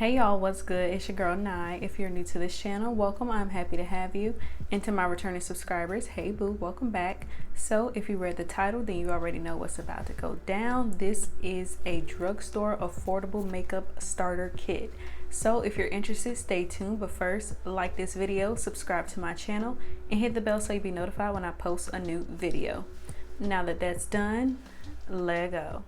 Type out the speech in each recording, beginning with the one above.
Hey y'all, what's good? It's your girl Nai. If you're new to this channel, welcome. I'm happy to have you. And to my returning subscribers, hey boo, welcome back. So if you read the title, then you already know what's about to go down. This is a drugstore affordable makeup starter kit. So if you're interested, stay tuned. But first, like this video, subscribe to my channel, and hit the bell so you'll be notified when I post a new video. Now that that's done, let go.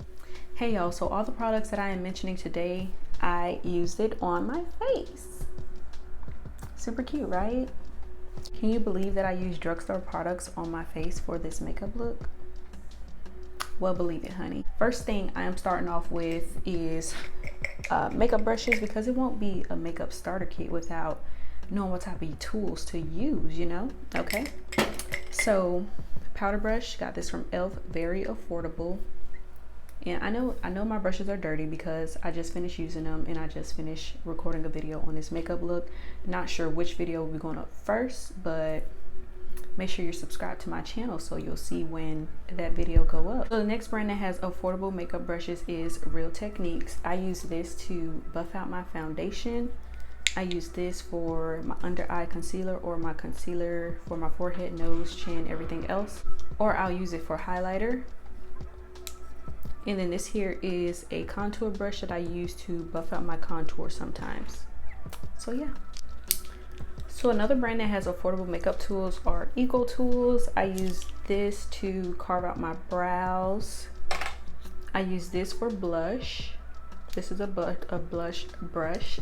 Hey y'all, so all the products that I am mentioning today, I used it on my face. Super cute, right? Can you believe that I used drugstore products on my face for this makeup look? Well, believe it, honey. First thing I am starting off with is makeup brushes, because it won't be a makeup starter kit without knowing what type of tools to use, you know? Okay. So, powder brush, got this from e.l.f., very affordable. And I know my brushes are dirty because I just finished using them and I just finished recording a video on this makeup look. Not sure which video will be going up first, but make sure you're subscribed to my channel so you'll see when that video go up. So the next brand that has affordable makeup brushes is Real Techniques. I use this to buff out my foundation. I use this for my under eye concealer or my concealer for my forehead, nose, chin, everything else. Or I'll use it for highlighter. And then this here is a contour brush that I use to buff out my contour sometimes. So yeah. So another brand that has affordable makeup tools are Eco Tools. I use this to carve out my brows. I use this for blush. This is a blush brush.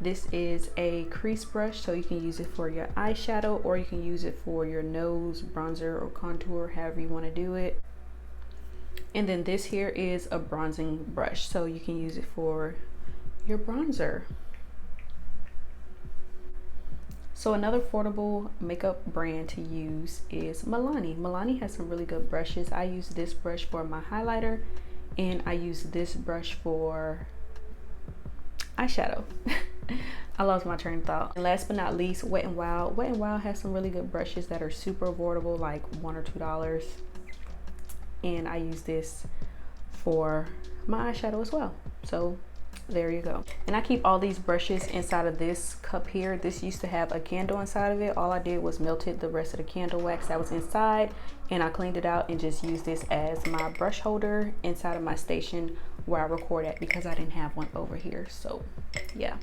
This is a crease brush, so you can use it for your eyeshadow or you can use it for your nose, bronzer, or contour, however you want to do it. And then this here is a bronzing brush, so you can use it for your bronzer. So another affordable makeup brand to use is Milani. Milani has some really good brushes. I use this brush for my highlighter and I use this brush for eyeshadow. I lost my train of thought. And last but not least, Wet n Wild. Wet n Wild has some really good brushes that are super affordable, like $1 or $2. And I use this for my eyeshadow as well. So there you go. And I keep all these brushes inside of this cup here. This used to have a candle inside of it. All I did was melted the rest of the candle wax that was inside, and I cleaned it out and just used this as my brush holder inside of my station where I record at, because I didn't have one over here. So yeah.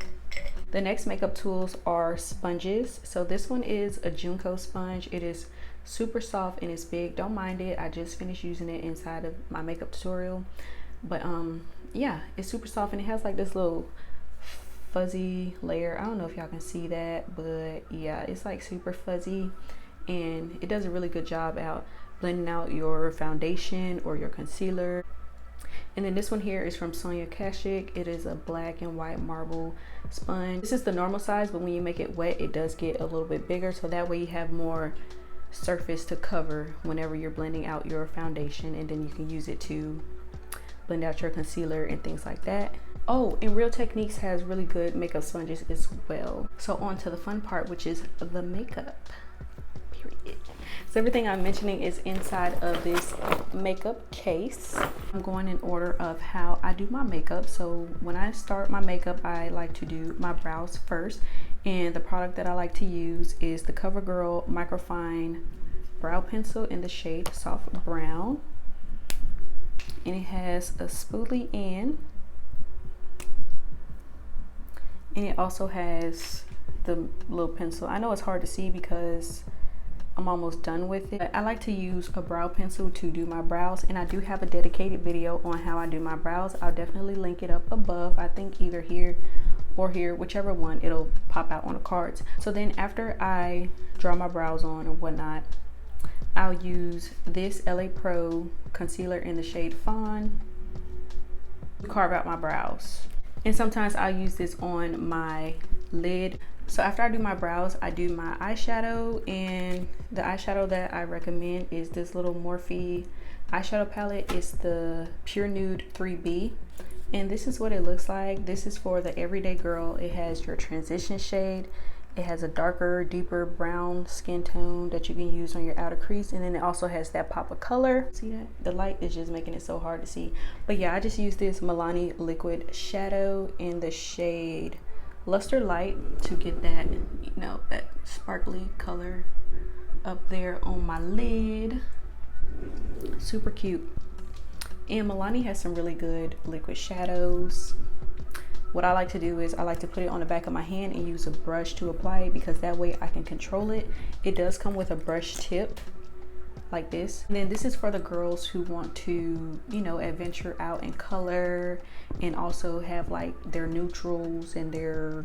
The next makeup tools are sponges. So this one is a Junko sponge. It is super soft and it's big. Don't mind it. I just finished using it inside of my makeup tutorial. But yeah, it's super soft and it has like this little fuzzy layer. I don't know if y'all can see that, but yeah, it's like super fuzzy and it does a really good job out blending out your foundation or your concealer. And then this one here is from Sonia Kashuk. It is a black and white marble sponge. This is the normal size, but when you make it wet, it does get a little bit bigger. So that way you have more surface to cover whenever you're blending out your foundation. And then you can use it to blend out your concealer and things like that. Oh, and Real Techniques has really good makeup sponges as well. So on to the fun part, which is the makeup. Period. So everything I'm mentioning is inside of this makeup case. I'm going in order of how I do my makeup. So when I start my makeup, I like to do my brows first. And the product that I like to use is the CoverGirl Microfine Brow Pencil in the shade Soft Brown. And it has a spoolie in. And it also has the little pencil. I know it's hard to see because I'm almost done with it. I like to use a brow pencil to do my brows, and I do have a dedicated video on how I do my brows. I'll definitely link it up above. I think either here or here, whichever one, it'll pop out on the cards. So then after I draw my brows on and whatnot, I'll use this LA Pro concealer in the shade Fawn to carve out my brows. And sometimes I'll use this on my lid. So after I do my brows, I do my eyeshadow, and the eyeshadow that I recommend is this little Morphe eyeshadow palette. It's the Pure Nude 3B. And this is what it looks like. This is for the everyday girl. It has your transition shade It has a darker, deeper brown skin tone that you can use on your outer crease, and then it also has that pop of color. See that? The light is just making it so hard to see. But yeah, I just used this Milani liquid shadow in the shade Luster Light to get that, you know, that sparkly color up there on my lid. Super cute. And Milani has some really good liquid shadows. What I like to do is I like to put it on the back of my hand and use a brush to apply it, because that way I can control it. It does come with a brush tip like this. And then this is for the girls who want to, you know, adventure out in color and also have like their neutrals and their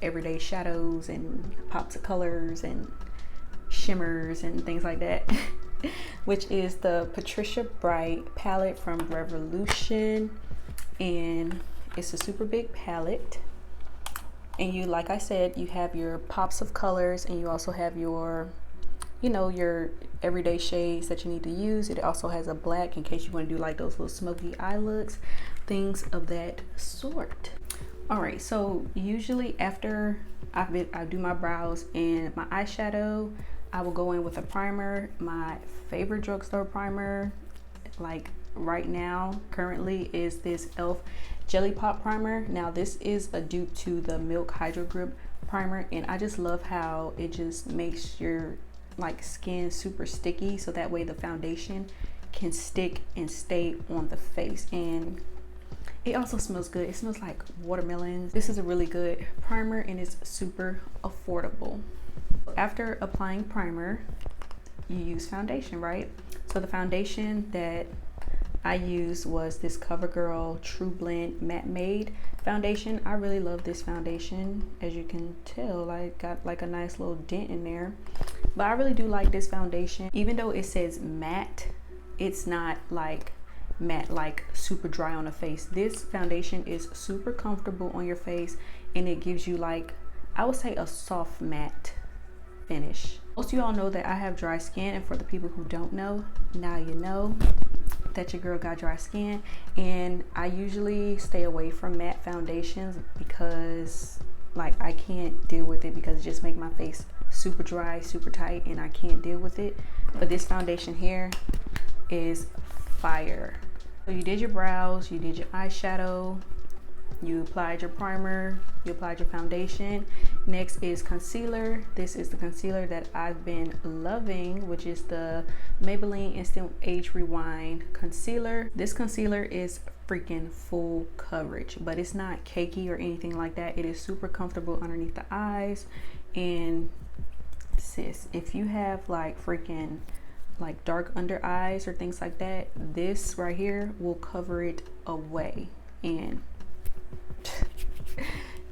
everyday shadows and pops of colors and shimmers and things like that. Which is the Patricia Bright palette from Revolution, and it's a super big palette. And you, like I said, you have your pops of colors, and you also have your, you know, your everyday shades that you need to use. It also has a black in case you want to do like those little smoky eye looks, things of that sort. All right, so usually after I do my brows and my eyeshadow, I will go in with a primer. My favorite drugstore primer, like right now, currently, is this e.l.f. Jelly Pop primer. Now this is a dupe to the Milk Hydro Grip primer, and I just love how it just makes your like skin super sticky, so that way the foundation can stick and stay on the face. And it also smells good. It smells like watermelons. This is a really good primer, and it's super affordable. After applying primer, you use foundation, right? So the foundation that I used was this CoverGirl True Blend Matte Made foundation. I really love this foundation. As you can tell, I got like a nice little dent in there. But I really do like this foundation. Even though it says matte, it's not like matte, like super dry on the face. This foundation is super comfortable on your face, and it gives you like, I would say, a soft matte finish. Most of y'all know that I have dry skin, and for the people who don't know, now you know that your girl got dry skin. And I usually stay away from matte foundations because like I can't deal with it, because it just make my face super dry, super tight, and I can't deal with it. But this foundation here is fire. So you did your brows, you did your eyeshadow, you applied your primer, you applied your foundation. Next is concealer. This is the concealer that I've been loving, which is the Maybelline Instant Age Rewind concealer. This concealer is freaking full coverage, but it's not cakey or anything like that. It is super comfortable underneath the eyes. And sis, if you have like freaking like dark under eyes or things like that, this right here will cover it away. And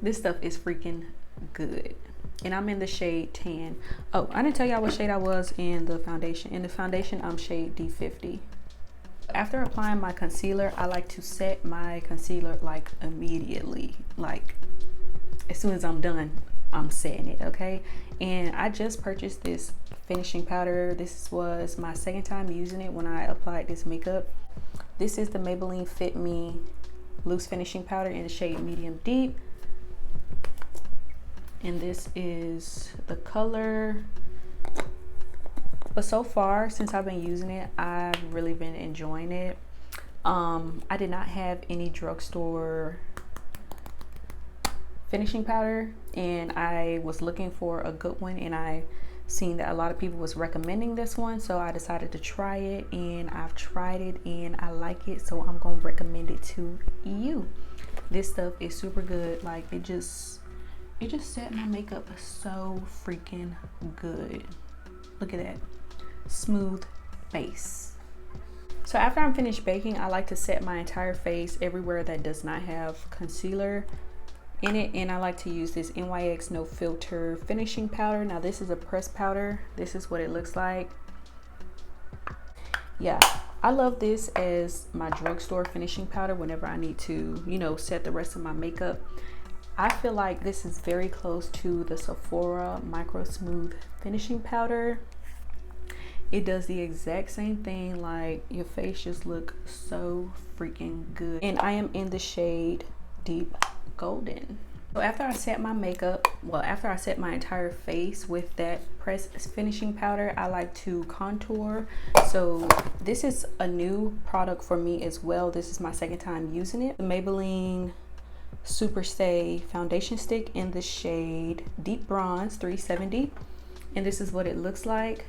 this stuff is freaking good. And I'm in the shade tan. Oh, I didn't tell y'all what shade I was in the foundation. In the foundation, I'm shade D50. After applying my concealer, I like to set my concealer like immediately. Like as soon as I'm done, I'm setting it, okay? And I just purchased this finishing powder. This was my second time using it when I applied this makeup. This is the Maybelline Fit Me loose finishing powder in the shade medium deep, and this is the color. But so far, since I've been using it, I've really been enjoying it. I did not have any drugstore finishing powder, and I was looking for a good one, and I seen that a lot of people was recommending this one, so I decided to try it, and I've tried it and I like it, so I'm gonna recommend it to you. This stuff is super good. Like it just set my makeup so freaking good. Look at that smooth base. So after I'm finished baking, I like to set my entire face everywhere that does not have concealer in it, and I like to use this NYX No Filter finishing powder. Now this is a pressed powder. This is what it looks like. Yeah, I love this as my drugstore finishing powder whenever I need to, you know, set the rest of my makeup. I feel like this is very close to the Sephora Micro Smooth finishing powder. It does the exact same thing. Like your face just look so freaking good. And I am in the shade Deep Golden. So after I set my makeup, well, after I set my entire face with that press finishing powder, I like to contour. So this is a new product for me as well. This is my second time using it. The Maybelline Super Stay foundation stick in the shade Deep Bronze 370. And this is what it looks like.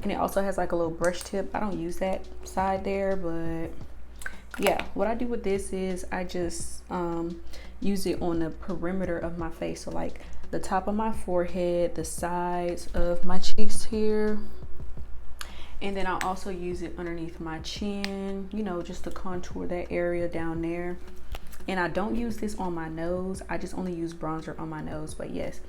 And it also has like a little brush tip. I don't use that side there, but yeah, what I do with this is I just use it on the perimeter of my face. So like the top of my forehead, the sides of my cheeks here. And then I'll also use it underneath my chin, you know, just to contour that area down there. And I don't use this on my nose. I just only use bronzer on my nose. But yes,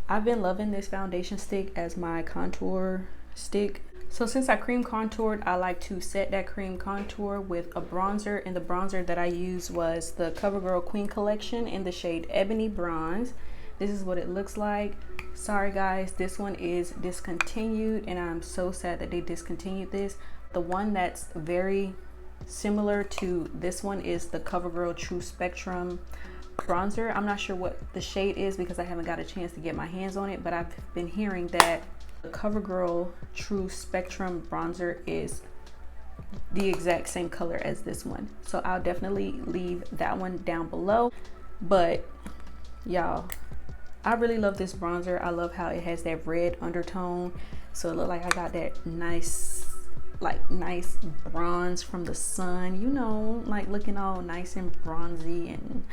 I've been loving this foundation stick as my contour stick. So since I cream contoured, I like to set that cream contour with a bronzer, and the bronzer that I used was the CoverGirl Queen Collection in the shade Ebony Bronze. This is what it looks like. Sorry guys, this one is discontinued, and I'm so sad that they discontinued this. The one that's very similar to this one is the CoverGirl True Spectrum bronzer. I'm not sure what the shade is because I haven't got a chance to get my hands on it, but I've been hearing that the CoverGirl True Spectrum bronzer is the exact same color as this one. So I'll definitely leave that one down below. But y'all, I really love this bronzer. I love how it has that red undertone. So it looks like I got that nice bronze from the sun, you know, like looking all nice and bronzy and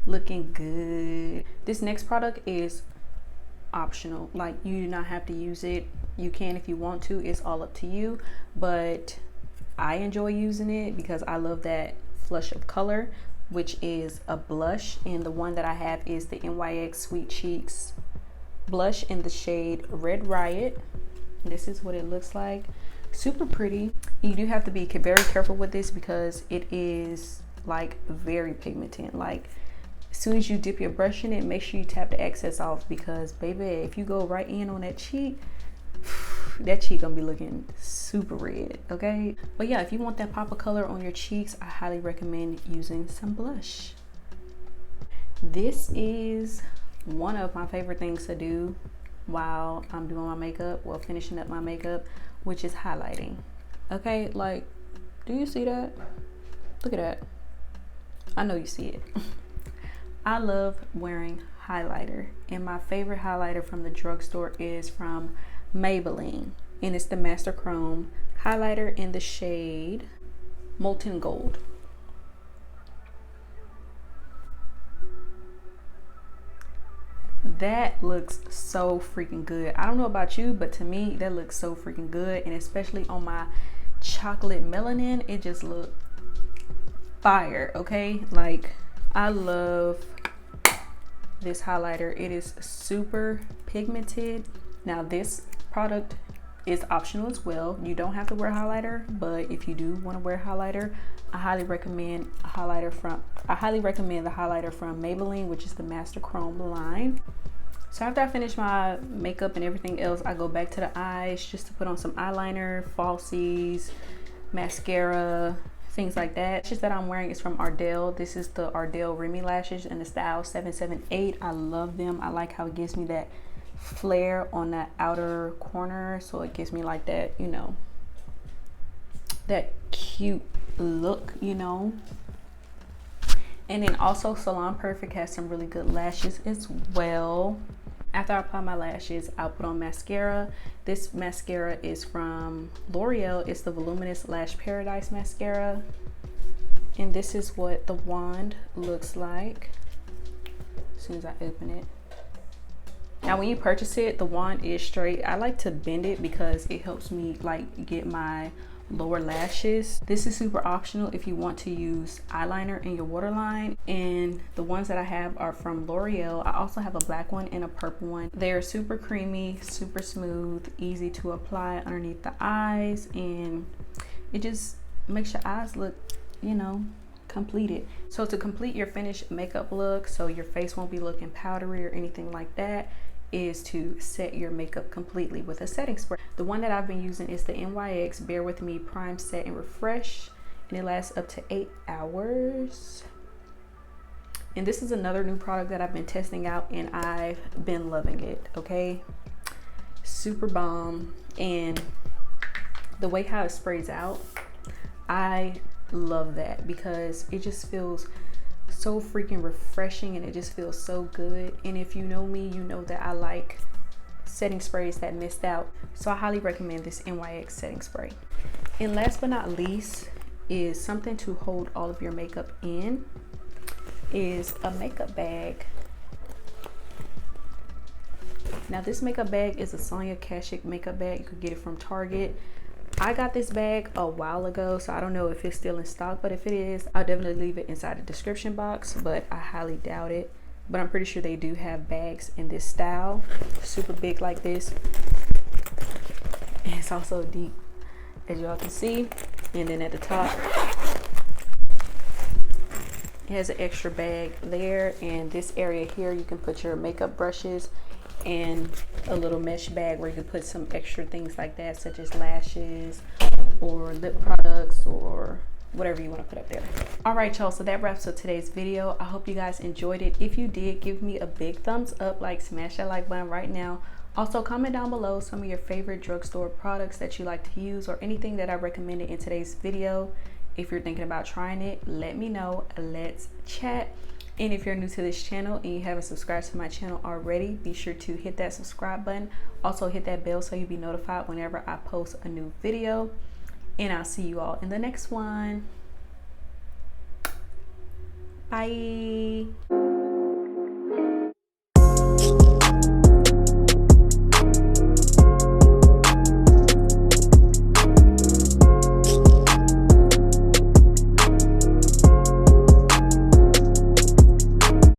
looking good. This next product is optional. Like, you do not have to use it. You can if you want to. It's all up to you, but I enjoy using it because I love that flush of color, which is a blush, and the one that I have is the NYX Sweet Cheeks blush in the shade Red Riot. This is what it looks like. Super pretty. You do have to be very careful with this because it is like very pigmented. Like, as soon as you dip your brush in it, make sure you tap the excess off, because baby, if you go right in on that cheek, that cheek gonna be looking super red, okay? But yeah, if you want that pop of color on your cheeks, I highly recommend using some blush. This is one of my favorite things to do while I'm doing my makeup, well, finishing up my makeup, which is highlighting. Okay, like, do you see that? Look at that. I know you see it. I love wearing highlighter, and my favorite highlighter from the drugstore is from Maybelline, and it's the Master Chrome highlighter in the shade Molten Gold. That looks so freaking good. I don't know about you, but to me that looks so freaking good, and especially on my chocolate melanin, it just looks fire. Okay, like, I love this highlighter. It is super pigmented. Now this product is optional as well. You don't have to wear highlighter, but if you do want to wear highlighter, I highly recommend the highlighter from Maybelline, which is the Master Chrome line. So after I finish my makeup and everything else, I go back to the eyes just to put on some eyeliner, falsies, mascara, things like that. Lashes that I'm wearing is from Ardell. This is the Ardell Remy lashes in the style 778. I love them. I like how it gives me that flare on that outer corner, so it gives me like that, you know, that cute look, you know. And then also Salon Perfect has some really good lashes as well. After I apply my lashes, I'll put on mascara. This mascara is from L'Oreal. It's the Voluminous Lash Paradise mascara, and this is what the wand looks like as soon as I open it. Now when you purchase it, the wand is straight. I like to bend it because it helps me like get my lower lashes. This is super optional if you want to use eyeliner in your waterline, and the ones that I have are from L'Oreal. I also have a black one and a purple one. They're super creamy, super smooth, easy to apply underneath the eyes, and it just makes your eyes look, you know, completed. So to complete your finished makeup look, so your face won't be looking powdery or anything like that, is to set your makeup completely with a setting spray. The one that I've been using is the NYX Bare With Me Prime, Set, and Refresh, and it lasts up to 8 hours. And this is another new product that I've been testing out and I've been loving it, okay? Super bomb. And the way how it sprays out, I love that because it just feels so freaking refreshing and it just feels so good. And if you know me, you know that I like setting sprays that mist out. So I highly recommend this NYX setting spray. And last but not least is something to hold all of your makeup in, is a makeup bag. Now this makeup bag is a Sonia Kashuk makeup bag. You could get it from Target. I got this bag a while ago, so I don't know if it's still in stock, but if it is, I'll definitely leave it inside the description box, but I highly doubt it. But I'm pretty sure they do have bags in this style, super big like this. And it's also deep, as y'all can see. And then at the top, it has an extra bag there, and this area here you can put your makeup brushes and a little mesh bag where you can put some extra things like that, such as lashes or lip products or whatever you want to put up there. All right, y'all, so that wraps up today's video. I hope you guys enjoyed it. If you did, give me a big thumbs up, like smash that like button right now. Also comment down below some of your favorite drugstore products that you like to use or anything that I recommended in today's video. If you're thinking about trying it, let me know. Let's chat. And if you're new to this channel and you haven't subscribed to my channel already, be sure to hit that subscribe button. Also hit that bell so you'll be notified whenever I post a new video. And I'll see you all in the next one. Bye.